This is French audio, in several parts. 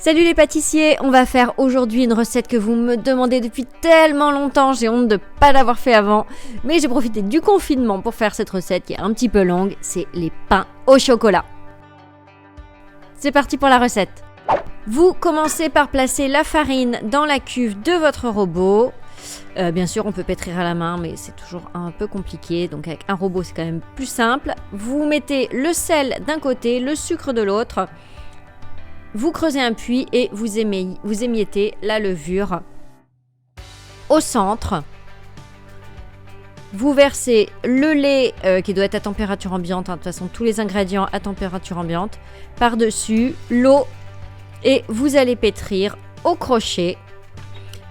Salut les pâtissiers, on va faire aujourd'hui une recette que vous me demandez depuis tellement longtemps, j'ai honte de ne pas l'avoir fait avant, mais j'ai profité du confinement pour faire cette recette qui est un petit peu longue, c'est les pains au chocolat. C'est parti pour la recette. Vous commencez par placer la farine dans la cuve de votre robot. Bien sûr, on peut pétrir à la main, mais c'est toujours un peu compliqué, donc avec un robot c'est quand même plus simple. Vous mettez le sel d'un côté, le sucre de l'autre. Vous creusez un puits et vous émiettez la levure au centre. Vous versez le lait qui doit être à température ambiante, de toute façon tous les ingrédients à température ambiante, par-dessus l'eau et vous allez pétrir au crochet.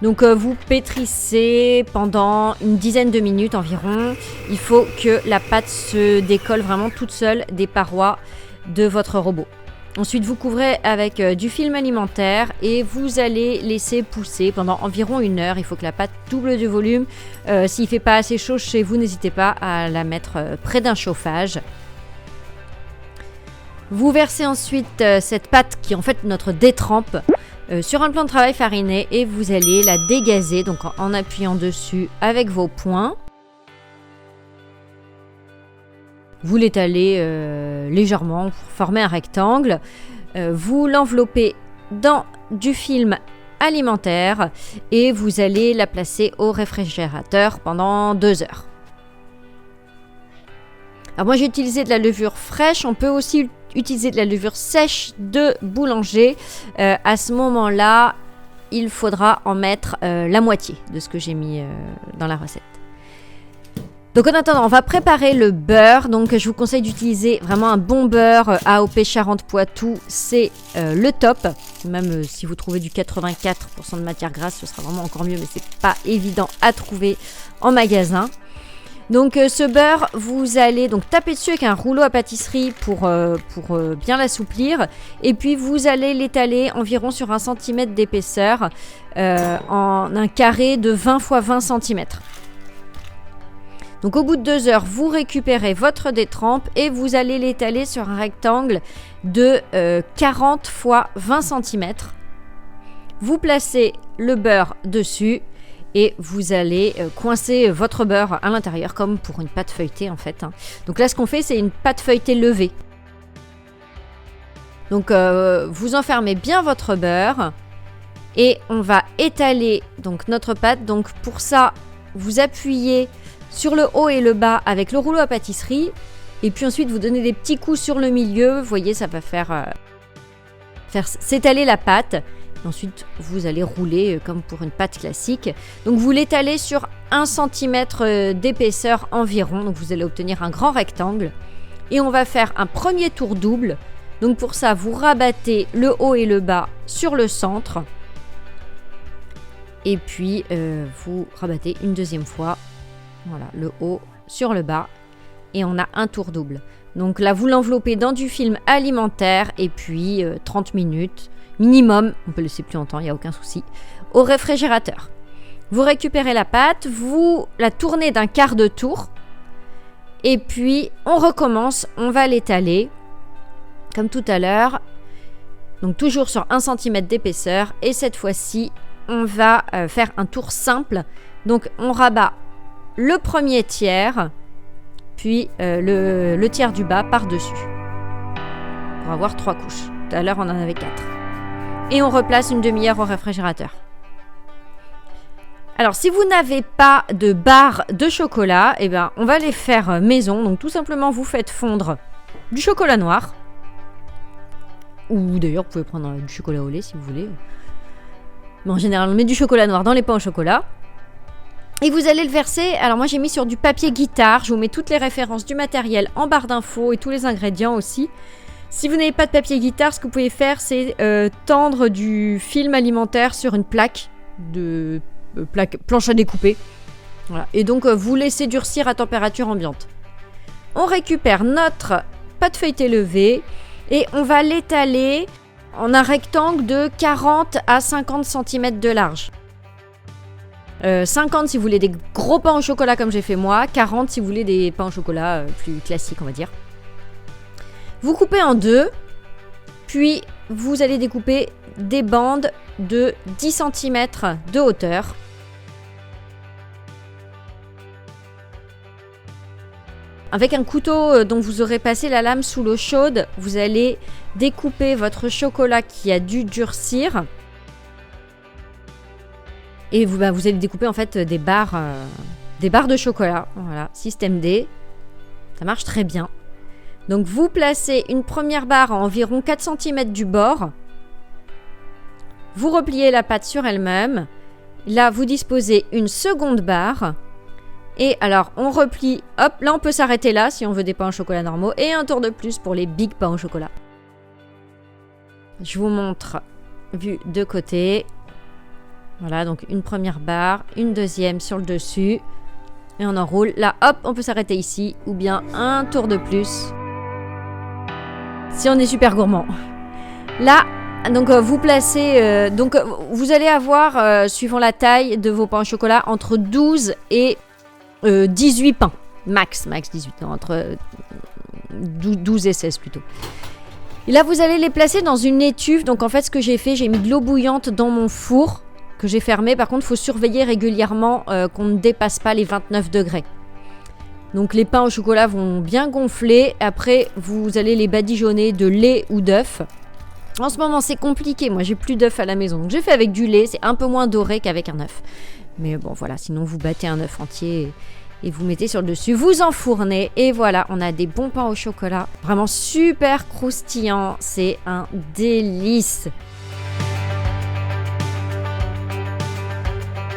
Donc vous pétrissez pendant une dizaine de minutes environ. Il faut que la pâte se décolle vraiment toute seule des parois de votre robot. Ensuite, vous couvrez avec du film alimentaire et vous allez laisser pousser pendant environ 1 heure. Il faut que la pâte double de volume. S'il ne fait pas assez chaud chez vous, n'hésitez pas à la mettre près d'un chauffage. Vous versez ensuite cette pâte qui est en fait notre détrempe sur un plan de travail fariné et vous allez la dégazer donc en appuyant dessus avec vos poings. Vous l'étalez légèrement pour former un rectangle. Vous l'enveloppez dans du film alimentaire et vous allez la placer au réfrigérateur pendant 2 heures. Alors moi j'ai utilisé de la levure fraîche, on peut aussi utiliser de la levure sèche de boulanger. À ce moment-là, il faudra en mettre la moitié de ce que j'ai mis dans la recette. Donc en attendant, on va préparer le beurre. Donc je vous conseille d'utiliser vraiment un bon beurre AOP Charente-Poitou, c'est le top. Même si vous trouvez du 84% de matière grasse, ce sera vraiment encore mieux, mais c'est pas évident à trouver en magasin. Donc ce beurre, vous allez donc taper dessus avec un rouleau à pâtisserie pour bien l'assouplir. Et puis vous allez l'étaler environ sur 1 cm d'épaisseur en un carré de 20 x 20 cm. Donc au bout de 2 heures, vous récupérez votre détrempe et vous allez l'étaler sur un rectangle de 40 x 20 cm. Vous placez le beurre dessus et vous allez coincer votre beurre à l'intérieur comme pour une pâte feuilletée en fait. Donc là ce qu'on fait c'est une pâte feuilletée levée. Donc vous enfermez bien votre beurre et on va étaler donc notre pâte. Donc pour ça vous appuyez sur le haut et le bas avec le rouleau à pâtisserie et puis ensuite vous donnez des petits coups sur le milieu, vous voyez ça va faire s'étaler la pâte et ensuite vous allez rouler comme pour une pâte classique. Donc vous l'étalez sur 1 cm d'épaisseur environ, donc vous allez obtenir un grand rectangle et on va faire un premier tour double. Donc pour ça vous rabattez le haut et le bas sur le centre et puis vous rabattez une deuxième fois. Voilà, le haut sur le bas et on a un tour double. Donc là, vous l'enveloppez dans du film alimentaire et puis 30 minutes minimum, on peut le laisser plus longtemps, il n'y a aucun souci, au réfrigérateur. Vous récupérez la pâte, vous la tournez d'un quart de tour et puis on recommence, on va l'étaler comme tout à l'heure. Donc toujours sur 1 cm d'épaisseur et cette fois-ci, on va faire un tour simple. Donc on rabat le premier tiers, puis le tiers du bas par-dessus, pour avoir 3 couches. Tout à l'heure, on en avait 4. Et on replace une demi-heure au réfrigérateur. Alors, si vous n'avez pas de barres de chocolat, eh ben, on va les faire maison. Donc, tout simplement, vous faites fondre du chocolat noir. Ou d'ailleurs, vous pouvez prendre du chocolat au lait si vous voulez. Mais en général, on met du chocolat noir dans les pains au chocolat. Et vous allez le verser, alors moi j'ai mis sur du papier guitare, je vous mets toutes les références du matériel en barre d'infos et tous les ingrédients aussi. Si vous n'avez pas de papier guitare, ce que vous pouvez faire c'est tendre du film alimentaire sur une plaque, planche à découper. Voilà. Et donc vous laissez durcir à température ambiante. On récupère notre pâte feuilletée levée et on va l'étaler en un rectangle de 40 à 50 cm de large. 50 si vous voulez des gros pains au chocolat comme j'ai fait moi, 40 si vous voulez des pains au chocolat plus classiques on va dire. Vous coupez en deux, puis vous allez découper des bandes de 10 cm de hauteur. Avec un couteau dont vous aurez passé la lame sous l'eau chaude, vous allez découper votre chocolat qui a dû durcir. Et vous allez découper en fait des barres de chocolat. Voilà, système D. Ça marche très bien. Donc vous placez une première barre à environ 4 cm du bord. Vous repliez la pâte sur elle-même. Là, vous disposez une seconde barre. Et alors, on replie. Hop, là, on peut s'arrêter là si on veut des pains au chocolat normaux. Et un tour de plus pour les big pains au chocolat. Je vous montre vue de côté. Voilà, donc une première barre, une deuxième sur le dessus. Et on enroule. Là, hop, on peut s'arrêter ici. Ou bien un tour de plus. Si on est super gourmand. Là, donc vous placez... vous allez avoir, suivant la taille de vos pains au chocolat, entre 12 et 18 pains. Max 18. Non, entre 12 et 16 plutôt. Et là, vous allez les placer dans une étuve. Donc en fait, ce que j'ai fait, j'ai mis de l'eau bouillante dans mon four que j'ai fermé. Par contre, il faut surveiller régulièrement qu'on ne dépasse pas les 29 degrés. Donc les pains au chocolat vont bien gonfler. Après, vous allez les badigeonner de lait ou d'œuf. En ce moment, c'est compliqué. Moi, j'ai plus d'œufs à la maison. Donc j'ai fait avec du lait. C'est un peu moins doré qu'avec un œuf. Mais bon, voilà. Sinon, vous battez un œuf entier et vous mettez sur le dessus. Vous enfournez. Et voilà, on a des bons pains au chocolat. Vraiment super croustillants. C'est un délice.